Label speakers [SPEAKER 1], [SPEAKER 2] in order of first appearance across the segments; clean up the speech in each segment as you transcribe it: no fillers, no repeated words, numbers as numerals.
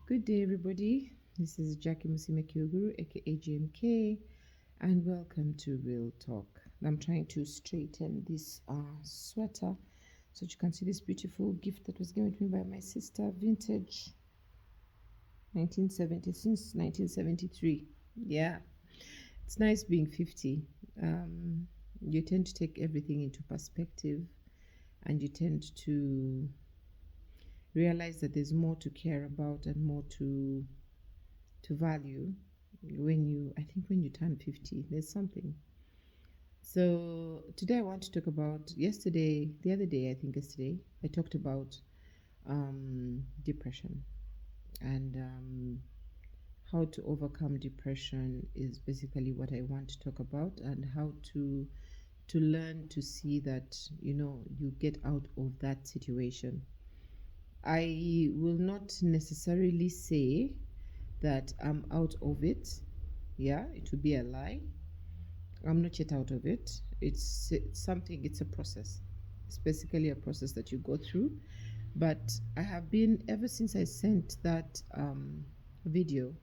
[SPEAKER 1] Good day, everybody. This is Jackie Musime Kyoguru, aka GMK, and welcome to Real Talk. I'm trying to straighten this sweater so you can see this beautiful gift that was given to me by my sister, vintage 1970, since 1973. Yeah, it's nice being 50. You tend to take everything into perspective and you tend to realize that there's more to care about and more to value when you turn 50. There's something. So today I want to talk about the other day, I think yesterday, I talked about depression and how to overcome depression is basically what I want to talk about, and how to learn to see that you get out of that situation. I will not necessarily say that I'm out of it. Yeah, it would be a lie. I'm not yet out of it. It's a process. It's basically a process that you go through. But I have been, ever since I sent that video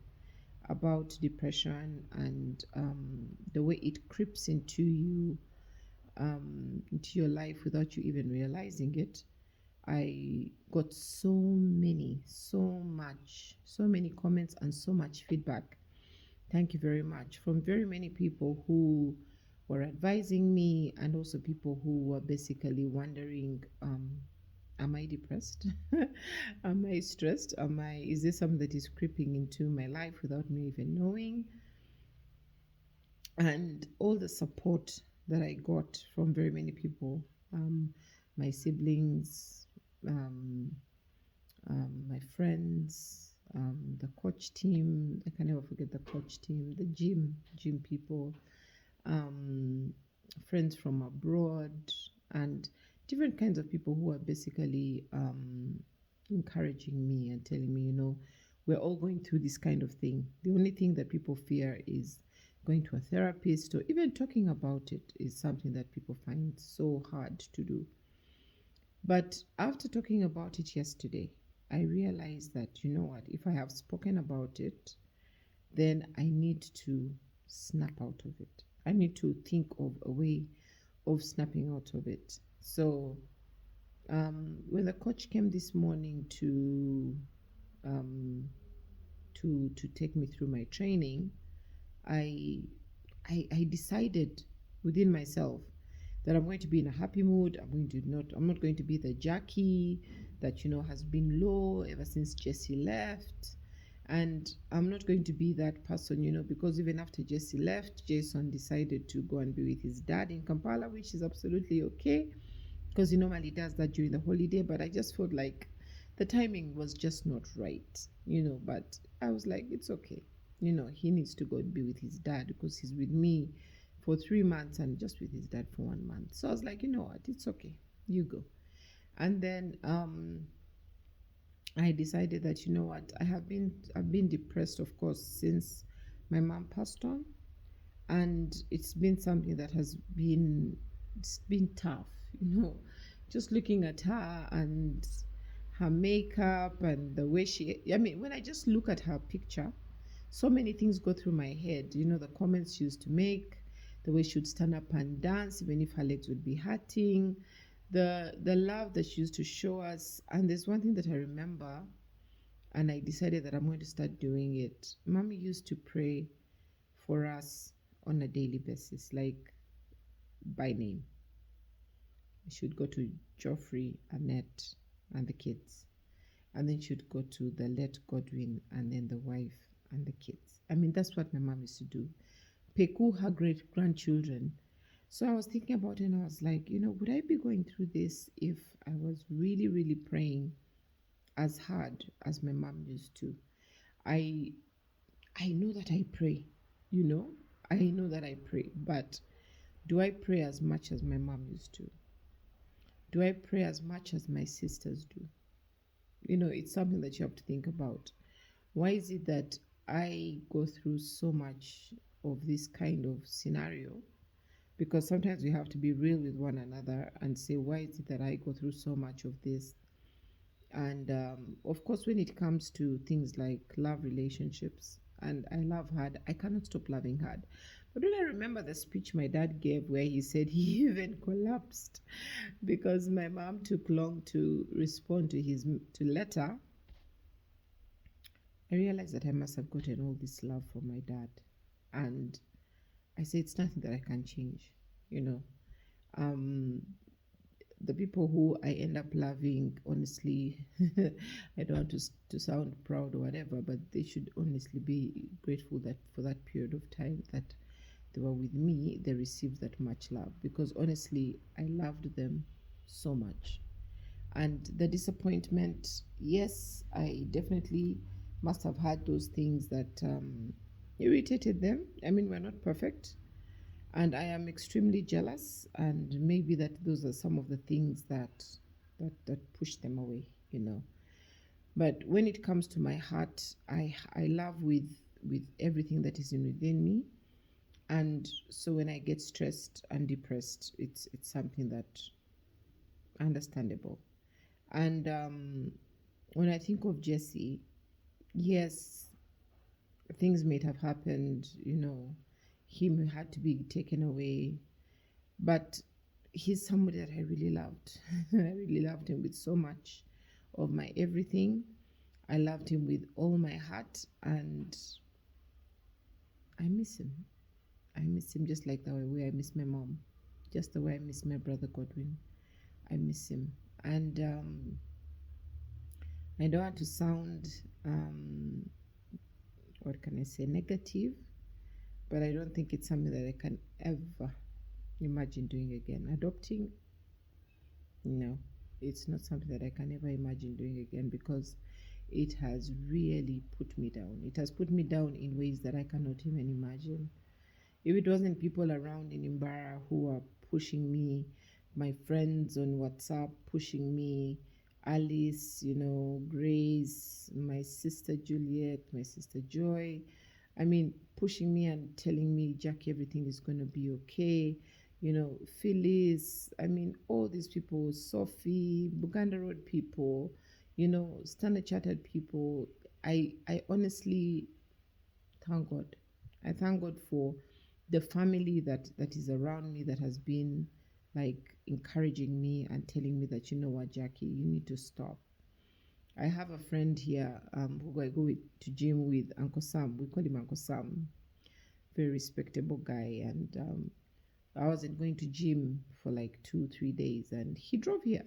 [SPEAKER 1] about depression and the way it creeps into your life without you even realizing it. I got so many comments and so much feedback. Thank you very much from very many people who were advising me, and also people who were basically wondering, am I depressed? Am I stressed? Is this something that is creeping into my life without me even knowing? And all the support that I got from very many people, my siblings, my friends, the coach team. I can never forget the coach team, the gym people, um, friends from abroad, and different kinds of people who are basically encouraging me and telling me, we're all going through this kind of thing. The only thing that people fear is going to a therapist, or even talking about it is something that people find so hard to do. But after talking about it yesterday, I realized that, if I have spoken about it, then I need to snap out of it. I need to think of a way of snapping out of it. So when the coach came this morning um, to take me through my training, I decided within myself that I'm going to be in a happy mood. I'm not going to be the Jackie that has been low ever since Jesse left. And I'm not going to be that person, because even after Jesse left, Jason decided to go and be with his dad in Kampala, which is absolutely okay, because he normally does that during the holiday. But I just felt like the timing was just not right. But I was like, it's okay. He needs to go and be with his dad, because he's with me for 3 months and just with his dad for 1 month. So I was like, you know what, it's okay. You go. And then I decided that, what, I've been depressed, of course, since my mom passed on. And it's been something that it's been tough, just looking at her and her makeup and the way when I just look at her picture, so many things go through my head. The comments she used to make, the way she would stand up and dance, even if her legs would be hurting, the love that she used to show us. And there's one thing that I remember, and I decided that I'm going to start doing it. Mommy used to pray for us on a daily basis, like by name. She would go to Geoffrey, Annette, and the kids. And then she would go to the late Godwin, and then the wife and the kids. That's what my mom used to do. Peku, her great grandchildren. So I was thinking about it, and I was like, would I be going through this if I was really, really praying as hard as my mom used to? I know that I pray, I know that I pray, but do I pray as much as my mom used to? Do I pray as much as my sisters do? It's something that you have to think about. Why is it that I go through so much of this kind of scenario? Because sometimes we have to be real with one another and say, why is it that I go through so much of this? And of course, when it comes to things like love relationships, and I love hard, I cannot stop loving hard. But when I remember the speech my dad gave where he said he even collapsed because my mom took long to respond to his to letter, I realized that I must have gotten all this love from my dad. And I say it's nothing that I can change, you know. Um, the people who I end up loving, honestly, I don't want to sound proud or whatever, but they should honestly be grateful that for that period of time that they were with me, they received that much love because honestly, I loved them so much. And the disappointment, yes, I definitely must have had those things that irritated them. I mean, we're not perfect, and I am extremely jealous, and maybe that those are some of the things that push them away, you know. But when it comes to my heart, I love with everything that is in within me, and so when I get stressed and depressed, it's something that understandable. And when I think of Jesse, yes, things might have happened, you know, him had to be taken away, but he's somebody that I really loved. I really loved him with so much of my everything. I loved him with all my heart, and I miss him. I miss him just like the way I miss my mom, just the way I miss my brother Godwin. I miss him. And I don't want to sound, what can I say, negative, but I don't think it's something that I can ever imagine doing again. Adopting, no, it's not something that I can ever imagine doing again because it has really put me down. It has put me down in ways that I cannot even imagine. If it wasn't people around in Imbara who are pushing me, my friends on WhatsApp pushing me, Alice, you know, Grace, my sister Juliet, my sister Joy, I mean, pushing me and telling me, Jackie, everything is going to be okay. You know, Phyllis, I mean, all these people, Sophie, Buganda Road people, you know, Standard Chartered people. I honestly thank God. I thank God for the family that is around me that has been like encouraging me and telling me that, you know what, Jackie, you need to stop. I have a friend here who I go to gym with, Uncle Sam. We call him Uncle Sam, very respectable guy. And I wasn't going to gym for like 2, 3 days, and he drove here.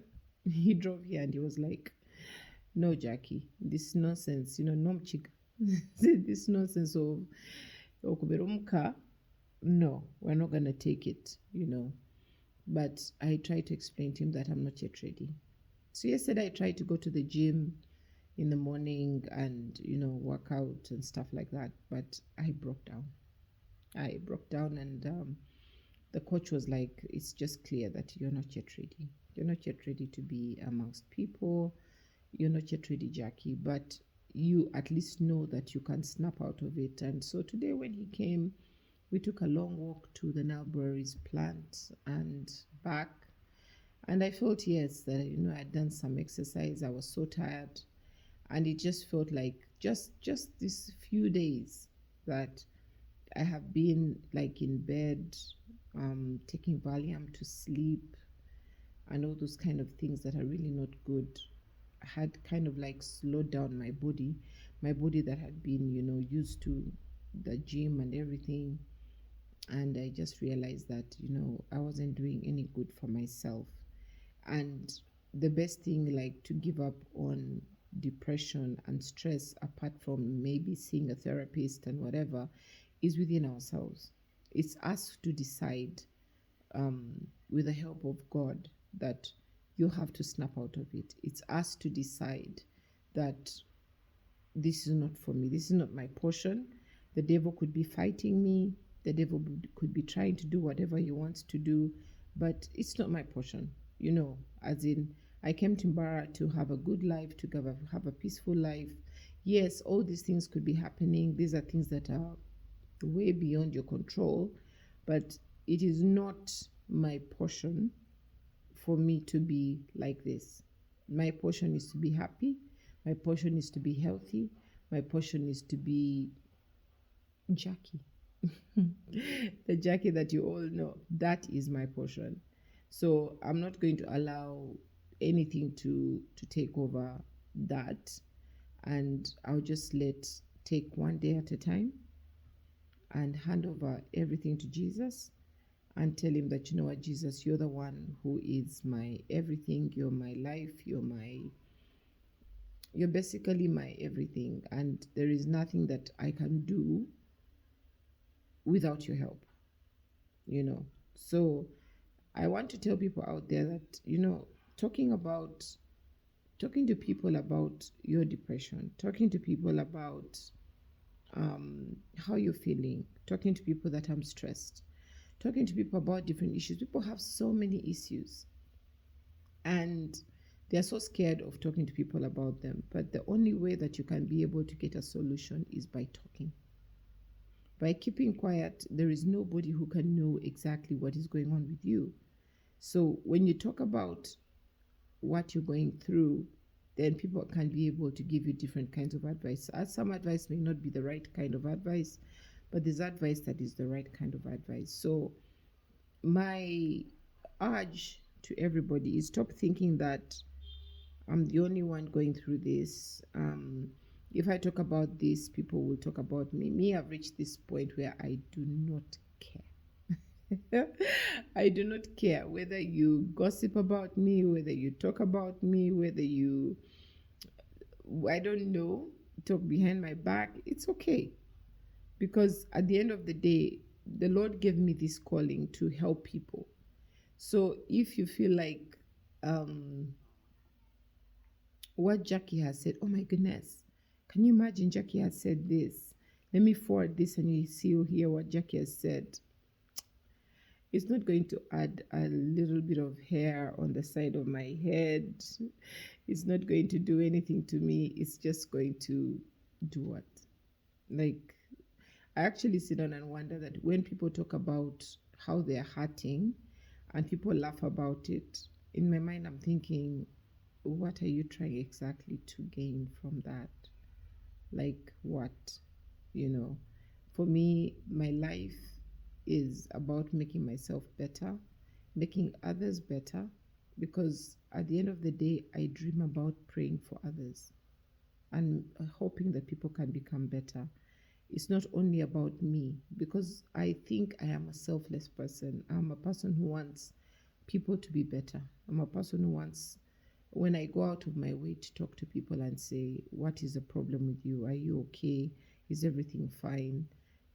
[SPEAKER 1] He drove here, and he was like, "No, Jackie, this nonsense, you know, nom chick, this nonsense of okuberumka. No, we're not gonna take it, you know." But I tried to explain to him that I'm not yet ready. So yesterday I tried to go to the gym in the morning and work out and stuff like that, but I broke down. I broke down, and the coach was like, "It's just clear that you're not yet ready. You're not yet ready to be amongst people. You're not yet ready, Jackie, but you at least know that you can snap out of it." And so today when he came, we took a long walk to the Nalbury's plant and back. And I felt, yes, that I'd done some exercise. I was so tired, and it just felt like just these few days that I have been like in bed, taking Valium to sleep, and all those kind of things that are really not good. Had kind of like slowed down my body that had been used to the gym and everything. And I just realized that I wasn't doing any good for myself. And the best thing, like, to give up on depression and stress, apart from maybe seeing a therapist and whatever, is within ourselves. It's us to decide, with the help of God, that you have to snap out of it. It's us to decide that this is not for me, this is not my portion. The devil could be fighting me, the devil could be trying to do whatever he wants to do, but it's not my portion. As in, I came to Mbara to have a good life, to have a peaceful life. Yes, all these things could be happening. These are things that are way beyond your control, but it is not my portion for me to be like this. My portion is to be happy. My portion is to be healthy. My portion is to be Jackie. The Jackie that you all know. That is my portion. So I'm not going to allow anything to take over that. And I'll just take one day at a time and hand over everything to Jesus and tell him that, you know what, Jesus, you're the one who is my everything. You're my life. You're basically my everything. And there is nothing that I can do without your help, you know. So I want to tell people out there that, talking to people about your depression, talking to people about how you're feeling, talking to people that I'm stressed, talking to people about different issues. People have so many issues and they're so scared of talking to people about them. But the only way that you can be able to get a solution is by talking. By keeping quiet, there is nobody who can know exactly what is going on with you. So when you talk about what you're going through, then people can be able to give you different kinds of advice. Some advice may not be the right kind of advice, but there's advice that is the right kind of advice. So my urge to everybody is stop thinking that I'm the only one going through this. If I talk about this, people will talk about me. I've reached this point where I do not care. I do not care whether you gossip about me, whether you talk about me, whether you, I don't know, talk behind my back. It's okay. Because at the end of the day, the Lord gave me this calling to help people. So if you feel like what Jackie has said, oh my goodness, can you imagine Jackie has said this? Let me forward this and you'll hear what Jackie has said. It's not going to add a little bit of hair on the side of my head. It's not going to do anything to me. It's just going to do what? Like, I actually sit down and wonder that when people talk about how they're hurting and people laugh about it, in my mind, I'm thinking, what are you trying exactly to gain from that? Like, what? For me, my life is about making myself better, making others better, because at the end of the day, I dream about praying for others and hoping that people can become better. It's not only about me, because I think I am a selfless person. I'm a person who wants people to be better. I'm a person who wants, when I go out of my way to talk to people and say, what is the problem with you? Are you okay? Is everything fine?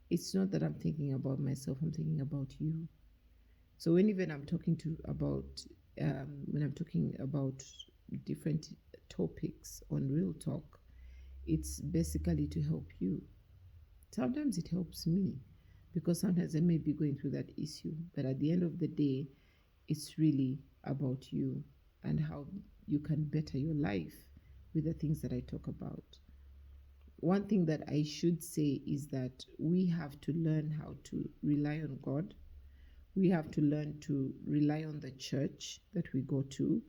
[SPEAKER 1] It's not that I'm thinking about myself, I'm thinking about you. So when I'm talking about different topics on Real Talk, it's basically to help you. Sometimes it helps me because sometimes I may be going through that issue, but at the end of the day, it's really about you and how you can better your life with the things that I talk about. One thing that I should say is that we have to learn how to rely on God. We have to learn to rely on the church that we go to.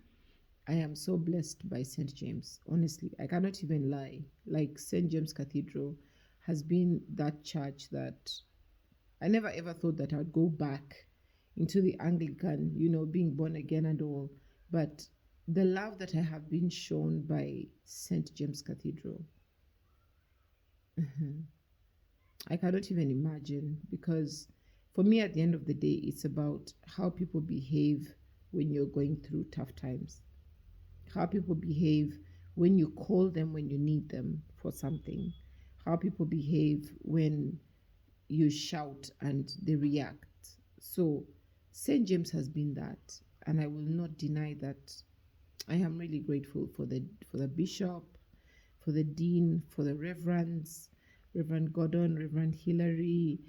[SPEAKER 1] I am so blessed by St. James. Honestly, I cannot even lie. Like, St. James Cathedral has been that church that I never ever thought that I'd go back into the Anglican, being born again and all. But the love that I have been shown by St. James Cathedral, I cannot even imagine, because for me, at the end of the day, it's about how people behave when you're going through tough times, how people behave when you call them when you need them for something, how people behave when you shout and they react. So St. James has been that, and I will not deny that. I am really grateful for the bishop, for the dean, for the reverends, Reverend Gordon, Reverend Hilary,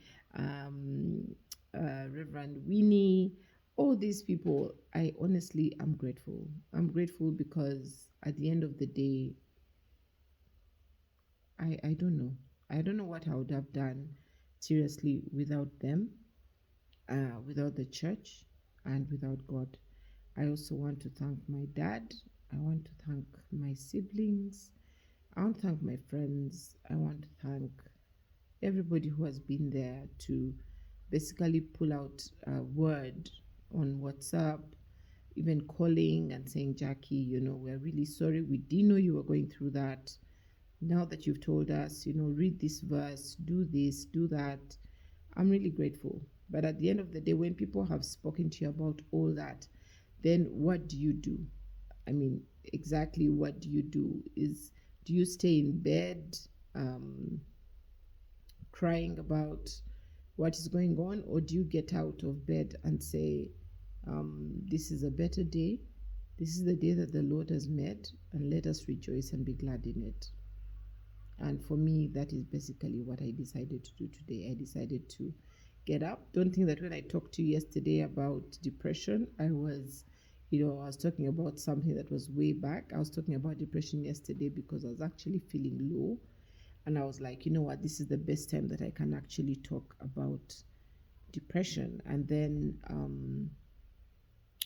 [SPEAKER 1] Reverend Winnie, all these people. I honestly am grateful. I'm grateful because at the end of the day, I don't know. I don't know what I would have done seriously without them, without the church, and without God. I also want to thank my dad I want to thank my siblings. I want to thank my friends. I want to thank everybody who has been there to basically pull out a word on WhatsApp, even calling and saying, Jackie, we're really sorry. We didn't know you were going through that. Now that you've told us, read this verse, do this, do that, I'm really grateful. But at the end of the day, when people have spoken to you about all that, then what do you do? I mean, exactly what do you do? Do you stay in bed um, crying about what is going on, or do you get out of bed and say, this is a better day? This is the day that the Lord has made, and let us rejoice and be glad in it. And for me, that is basically what I decided to do today. I decided to get up. Don't think that when I talked to you yesterday about depression, I was talking about something that was way back. I was talking about depression yesterday because I was actually feeling low. And I was like, you know what, this is the best time that I can actually talk about depression. And then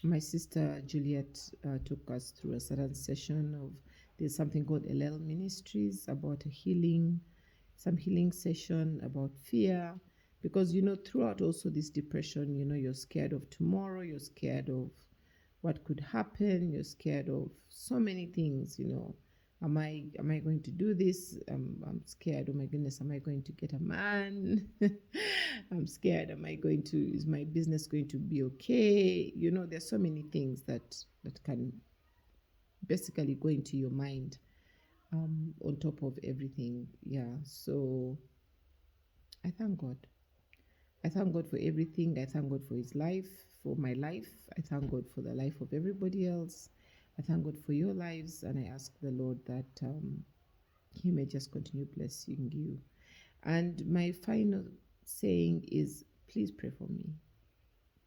[SPEAKER 1] my sister Juliet took us through a certain session of there's something called LL Ministries about a healing, some healing session about fear. Because, throughout also this depression, you're scared of tomorrow, you're scared of what could happen, you're scared of so many things. Am I going to do this? I'm scared. Oh my goodness, am I going to get a man? I'm scared. Is my business going to be okay? There's so many things that can basically go into your mind on top of everything. Yeah. So I thank God. I thank God for everything. I thank God for his life, for my life. I thank God for the life of everybody else. I thank God for your lives. And I ask the Lord that he may just continue blessing you. And my final saying is please pray for me.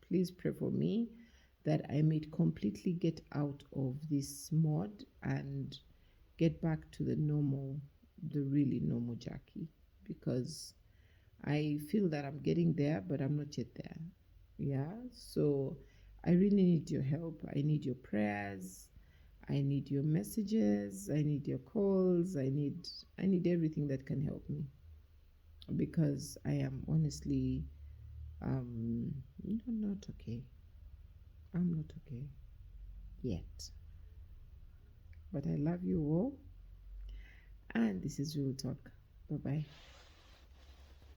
[SPEAKER 1] Please pray for me that I may completely get out of this mud and get back to the really normal Jackie. Because I feel that I'm getting there, but I'm not yet there. Yeah. So I really need your help. I need your prayers. I need your messages. I need your calls. I need everything that can help me because I am honestly um not okay. I'm not okay yet. But I love you all. And this is Real Talk. Bye bye.